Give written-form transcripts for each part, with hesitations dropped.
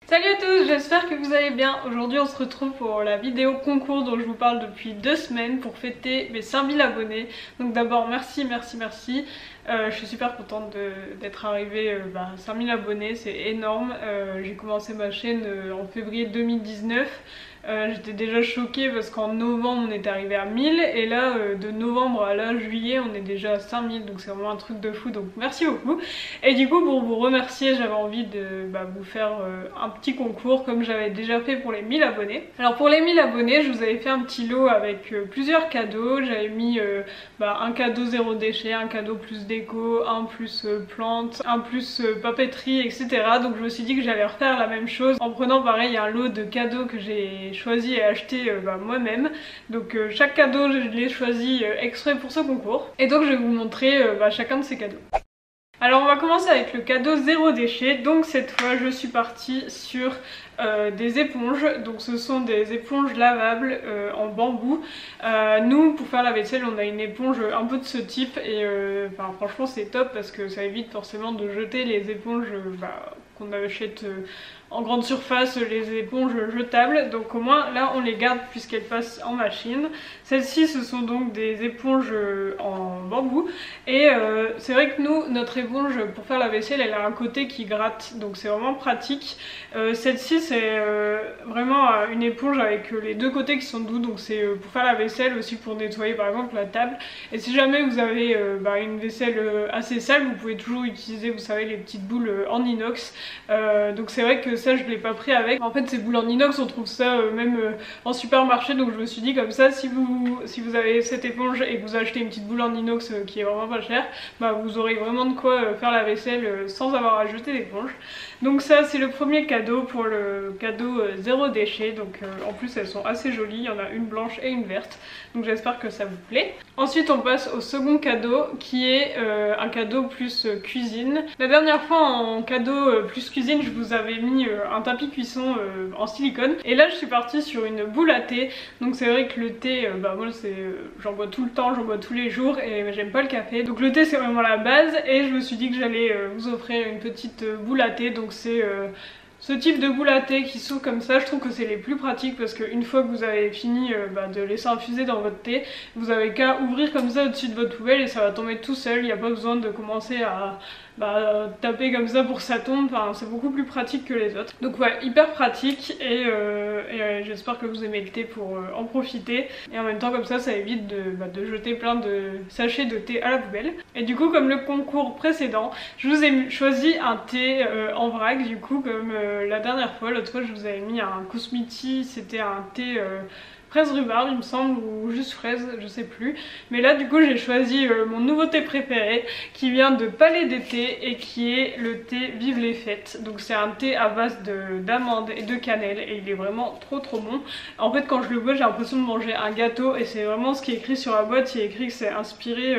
Salut à tous, j'espère que vous allez bien. Aujourd'hui on se retrouve pour la vidéo concours dont je vous parle depuis 2 semaines pour fêter mes 5000 abonnés. Donc d'abord merci. Je suis super contente d'être arrivée à 5000 abonnés, c'est énorme. J'ai commencé ma chaîne en février 2019. J'étais déjà choquée parce qu'en novembre on était arrivé à 1000 et là de novembre à là juillet on est déjà à 5000, donc c'est vraiment un truc de fou, donc merci beaucoup. Et du coup pour vous remercier j'avais envie de vous faire un petit concours comme j'avais déjà fait pour les 1000 abonnés. Alors pour les 1000 abonnés je vous avais fait un petit lot avec plusieurs cadeaux. J'avais mis un cadeau zéro déchet, un cadeau plus déco, un plus plantes, un plus papeterie, etc. Donc je me suis dit que j'allais refaire la même chose en prenant pareil un lot de cadeaux que j'ai choisi et acheté moi-même. Donc chaque cadeau je l'ai choisi exprès pour ce concours. Et donc je vais vous montrer chacun de ces cadeaux. Alors on va commencer avec le cadeau zéro déchet. Donc cette fois je suis partie sur des éponges. Donc ce sont des éponges lavables en bambou. Nous pour faire la vaisselle on a une éponge un peu de ce type et franchement c'est top parce que ça évite forcément de jeter les éponges qu'on achète en grande surface, les éponges jetables. Donc au moins là on les garde puisqu'elles passent en machine. Celles-ci ce sont donc des éponges en bambou et c'est vrai que nous notre éponge pour faire la vaisselle elle a un côté qui gratte, donc c'est vraiment pratique. Celle-ci c'est vraiment une éponge avec les deux côtés qui sont doux, donc c'est pour faire la vaisselle, aussi pour nettoyer par exemple la table. Et si jamais vous avez une vaisselle assez sale, vous pouvez toujours utiliser, vous savez, les petites boules en inox. Donc c'est vrai que ça je l'ai pas pris avec. En fait ces boules en inox on trouve ça même en supermarché, donc je me suis dit comme ça si vous avez cette éponge et que vous achetez une petite boule en inox qui est vraiment pas chère, vous aurez vraiment de quoi faire la vaisselle sans avoir à jeter l'éponge. Donc ça c'est le premier cadeau pour le cadeau zéro déchet. Donc en plus elles sont assez jolies, il y en a une blanche et une verte, donc j'espère que ça vous plaît. Ensuite on passe au second cadeau qui est un cadeau plus cuisine. La dernière fois en cadeau plus cuisine je vous avais mis un tapis cuisson en silicone et là je suis partie sur une boule à thé. Donc c'est vrai que le thé moi j'en bois tout le temps, j'en bois tous les jours et j'aime pas le café, donc le thé c'est vraiment la base et je me suis dit que j'allais vous offrir une petite boule à thé. Donc c'est ce type de boule à thé qui s'ouvre comme ça. Je trouve que c'est les plus pratiques parce qu'une fois que vous avez fini de laisser infuser dans votre thé, vous avez qu'à ouvrir comme ça au-dessus de votre poubelle et ça va tomber tout seul. Il n'y a pas besoin de commencer à taper comme ça pour que ça tombe. Enfin, c'est beaucoup plus pratique que les autres. Donc ouais, hyper pratique et j'espère que vous aimez le thé pour en profiter. Et en même temps comme ça évite de jeter plein de sachets de thé à la poubelle. Et du coup comme le concours précédent, je vous ai choisi un thé en vrac du coup comme la dernière fois. L'autre fois je vous avais mis un Cosmiti, c'était un thé fraise rhubarbe il me semble, ou juste fraise, je sais plus. Mais là du coup j'ai choisi mon nouveau thé préféré qui vient de Palais d'été et qui est le thé Vive les fêtes. Donc c'est un thé à base d'amandes et de cannelle et il est vraiment trop bon. En fait quand je le bois j'ai l'impression de manger un gâteau et c'est vraiment ce qui est écrit sur la boîte. Il est écrit que c'est inspiré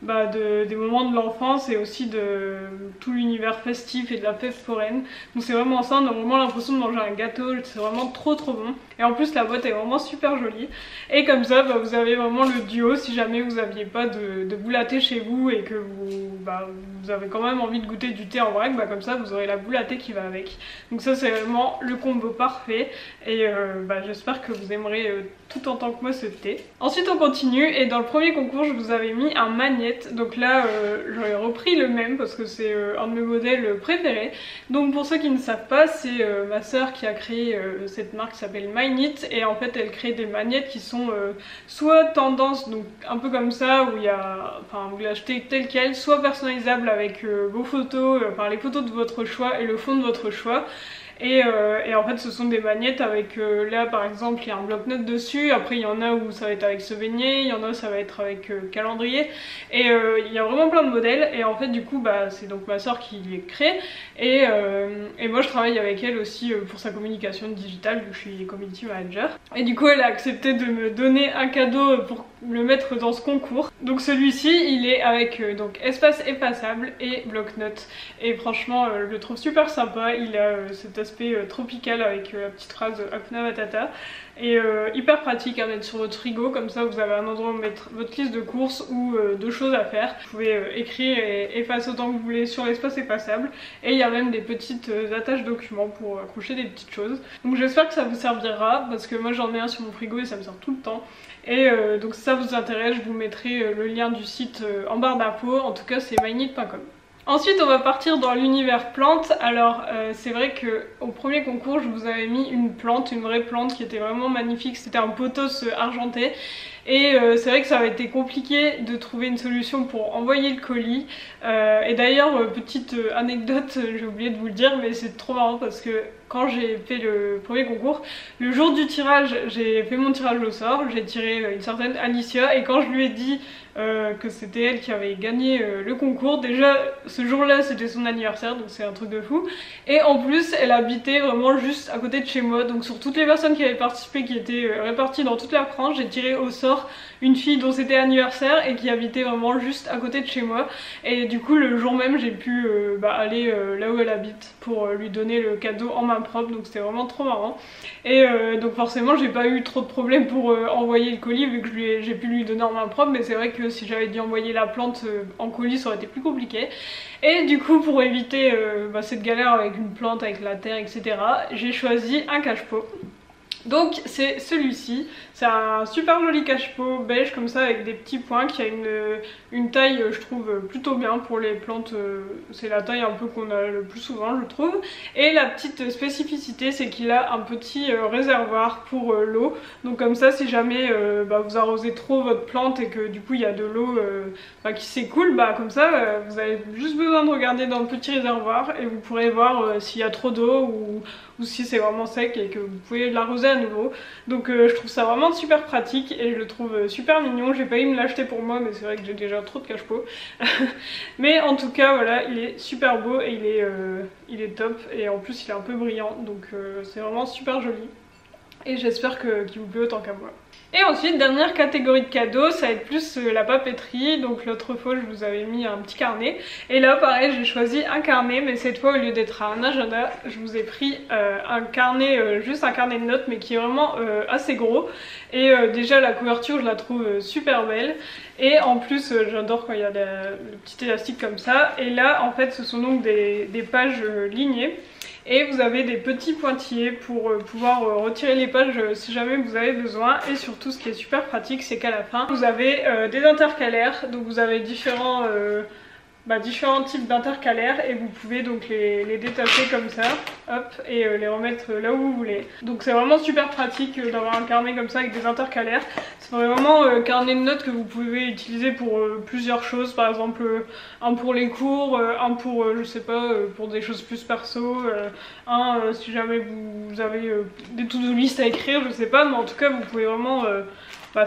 des moments de l'enfance et aussi de tout l'univers festif et de la fête foraine. Donc c'est vraiment ça, on a vraiment l'impression de manger un gâteau, c'est vraiment trop bon. Et en plus la boîte est vraiment super jolie. Et comme ça vous avez vraiment le duo si jamais vous n'aviez pas de boule à thé chez vous et que vous avez quand même envie de goûter du thé en vrac, comme ça vous aurez la boule à thé qui va avec. Donc ça c'est vraiment le combo parfait et j'espère que vous aimerez tout autant que moi ce thé. Ensuite on continue et dans le premier concours je vous avais mis un magnète. Donc là j'aurais repris le même parce que c'est un de mes modèles préférés. Donc pour ceux qui ne savent pas, c'est ma soeur qui a créé cette marque qui s'appelle MyKnit et en fait elle crée des magnettes qui sont soit tendance, donc un peu comme ça où il y a, vous l'achetez tel quel, soit personnalisable avec vos photos, les photos de votre choix et le fond de votre choix. Et en fait ce sont des magnettes avec là par exemple il y a un bloc-notes dessus, après il y en a où ça va être avec souvenir, il y en a où ça va être avec calendrier et il y a vraiment plein de modèles et en fait du coup c'est donc ma soeur qui les crée et moi je travaille avec elle aussi pour sa communication digitale vu que je suis community manager et du coup elle a accepté de me donner un cadeau pour le mettre dans ce concours. Donc celui-ci il est avec donc espace effaçable et bloc-notes et franchement je le trouve super sympa, il a cet aspect tropical avec la petite phrase Hakuna Matata et hyper pratique à mettre sur votre frigo, comme ça vous avez un endroit où mettre votre liste de courses ou de choses à faire. Vous pouvez écrire et effacer autant que vous voulez sur l'espace effaçable et il y a même des petites attaches documents pour accrocher des petites choses. Donc j'espère que ça vous servira parce que moi j'en ai un sur mon frigo et ça me sert tout le temps. Et donc si ça vous intéresse, je vous mettrai le lien du site en barre d'infos, en tout cas c'est myneat.com. Ensuite on va partir dans l'univers plantes. Alors c'est vrai que au premier concours je vous avais mis une plante, une vraie plante qui était vraiment magnifique, c'était un pothos argenté. Et c'est vrai que ça avait été compliqué de trouver une solution pour envoyer le colis. Et d'ailleurs, petite anecdote, j'ai oublié de vous le dire, mais c'est trop marrant parce que quand j'ai fait le premier concours, le jour du tirage, j'ai fait mon tirage au sort, j'ai tiré une certaine Alicia et quand je lui ai dit que c'était elle qui avait gagné le concours, déjà ce jour-là c'était son anniversaire, donc c'est un truc de fou. Et en plus, elle habitait vraiment juste à côté de chez moi, donc sur toutes les personnes qui avaient participé, qui étaient réparties dans toute la France, j'ai tiré au sort une fille dont c'était l'anniversaire et qui habitait vraiment juste à côté de chez moi. Et du coup le jour même j'ai pu aller là où elle habite pour lui donner le cadeau en main propre, donc c'était vraiment trop marrant. Et donc forcément j'ai pas eu trop de problèmes pour envoyer le colis vu que j'ai pu lui donner en main propre, mais c'est vrai que si j'avais dû envoyer la plante en colis ça aurait été plus compliqué. Et du coup pour éviter cette galère avec une plante, avec la terre, etc., j'ai choisi un cache-pot. Donc c'est celui-ci, c'est un super joli cache-pot beige comme ça avec des petits points qui a une taille je trouve plutôt bien pour les plantes, c'est la taille un peu qu'on a le plus souvent je trouve. Et la petite spécificité c'est qu'il a un petit réservoir pour l'eau, donc comme ça si jamais vous arrosez trop votre plante et que du coup il y a de l'eau qui s'écoule, comme ça vous avez juste besoin de regarder dans le petit réservoir et vous pourrez voir s'il y a trop d'eau ou si c'est vraiment sec et que vous pouvez l'arroser à nouveau. Donc je trouve ça vraiment super pratique et je le trouve super mignon. J'ai failli me l'acheter pour moi mais c'est vrai que j'ai déjà trop de cache-pot. Mais en tout cas voilà, il est super beau et il est top et en plus il est un peu brillant, donc c'est vraiment super joli. Et j'espère qu'il vous plaît autant qu'à moi. Et ensuite, dernière catégorie de cadeaux, ça va être plus la papeterie. Donc l'autre fois, je vous avais mis un petit carnet. Et là, pareil, j'ai choisi un carnet, mais cette fois, au lieu d'être un agenda, je vous ai pris un carnet, juste un carnet de notes, mais qui est vraiment assez gros. Et déjà, la couverture, je la trouve super belle. Et en plus, j'adore quand il y a le petit élastique comme ça. Et là, en fait, ce sont donc des pages lignées. Et vous avez des petits pointillés pour pouvoir retirer les pages si jamais vous avez besoin. Et surtout ce qui est super pratique, c'est qu'à la fin vous avez des intercalaires, donc vous avez différents types d'intercalaires et vous pouvez donc les détacher comme ça, hop, et les remettre là où vous voulez. Donc c'est vraiment super pratique d'avoir un carnet comme ça avec des intercalaires. C'est vraiment un carnet de notes que vous pouvez utiliser pour plusieurs choses, par exemple un pour les cours, un pour je sais pas, pour des choses plus perso, si jamais vous avez des to-do list à écrire, je sais pas, mais en tout cas vous pouvez vraiment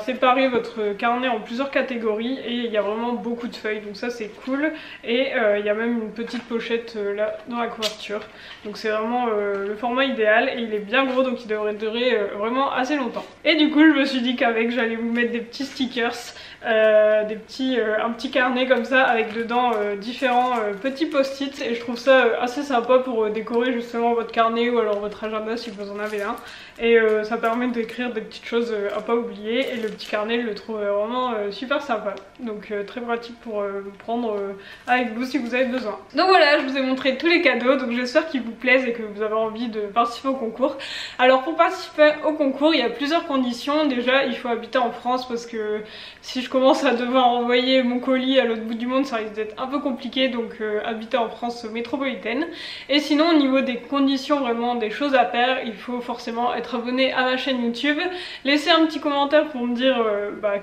séparer votre carnet en plusieurs catégories et il y a vraiment beaucoup de feuilles, donc ça c'est cool. Et il y a même une petite pochette là dans la couverture, donc c'est vraiment le format idéal et il est bien gros, donc il devrait durer vraiment assez longtemps. Et du coup je me suis dit qu'avec j'allais vous mettre des petits stickers, un petit carnet comme ça avec dedans différents petits post-it, et je trouve ça assez sympa pour décorer justement votre carnet ou alors votre agenda si vous en avez un. Et ça permet d'écrire des petites choses à pas oublier, et le petit carnet je le trouve vraiment super sympa, donc très pratique pour prendre avec vous si vous avez besoin. Donc voilà, je vous ai montré tous les cadeaux, donc j'espère qu'ils vous plaisent et que vous avez envie de participer au concours. Alors pour participer au concours il y a plusieurs conditions. Déjà il faut habiter en France parce que si je commence à devoir envoyer mon colis à l'autre bout du monde ça risque d'être un peu compliqué, donc habiter en France métropolitaine. Et sinon au niveau des conditions, vraiment des choses à faire, il faut forcément être abonné à ma chaîne YouTube, laisser un petit commentaire pour me dire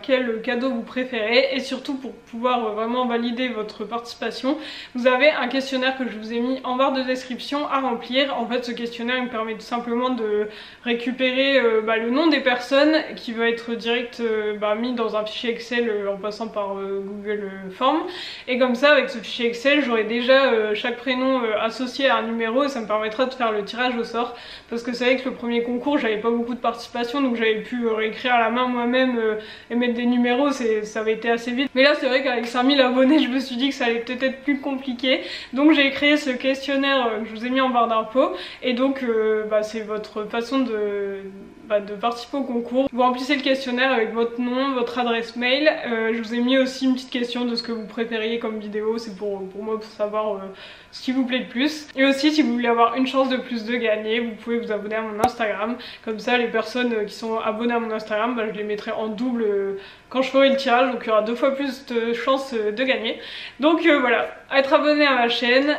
quel cadeau vous préférez, et surtout pour pouvoir vraiment valider votre participation, vous avez un questionnaire que je vous ai mis en barre de description à remplir. En fait ce questionnaire il me permet tout simplement de récupérer le nom des personnes qui va être direct mis dans un fichier Excel en passant par Google Forms, et comme ça avec ce fichier Excel j'aurai déjà chaque prénom associé à un numéro et ça me permettra de faire le tirage au sort, parce que c'est vrai que le premier concours j'avais pas beaucoup de participation, donc j'avais pu réécrire à la main moi-même moi-même et mettre des numéros, ça avait été assez vite. Mais là c'est vrai qu'avec 5000 abonnés je me suis dit que ça allait peut-être être plus compliqué. Donc j'ai créé ce questionnaire que je vous ai mis en barre d'infos. Et donc c'est votre façon de participer au concours. Vous remplissez le questionnaire avec votre nom, votre adresse mail. Je vous ai mis aussi une petite question de ce que vous préfériez comme vidéo. C'est pour moi pour savoir ce qui vous plaît le plus. Et aussi si vous voulez avoir une chance de plus de gagner, vous pouvez vous abonner à mon Instagram. Comme ça les personnes qui sont abonnées à mon Instagram, je les mettrai en double quand je ferai le tirage. Donc il y aura 2 fois plus de chances de gagner. Donc voilà, être abonné à ma chaîne,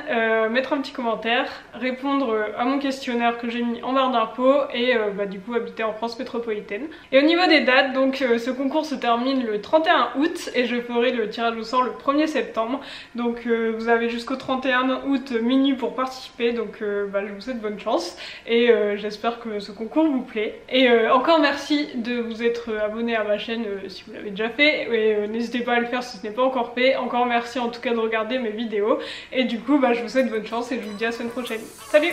mettre un petit commentaire, répondre à mon questionnaire que j'ai mis en barre d'infos et du coup habiter en France métropolitaine. Et au niveau des dates, donc ce concours se termine le 31 août et je ferai le tirage au sort le 1er septembre. Donc vous avez jusqu'au 31 août minuit pour participer. Donc je vous souhaite bonne chance et j'espère que ce concours vous plaît. Et encore merci de vous être abonné à ma chaîne si vous l'avez déjà fait. Et n'hésitez pas à le faire si ce n'est pas encore fait. Encore merci en tout cas de regarder mes vidéos. Et du coup je vous souhaite bonne chance et je vous dis à la semaine prochaine. Salut!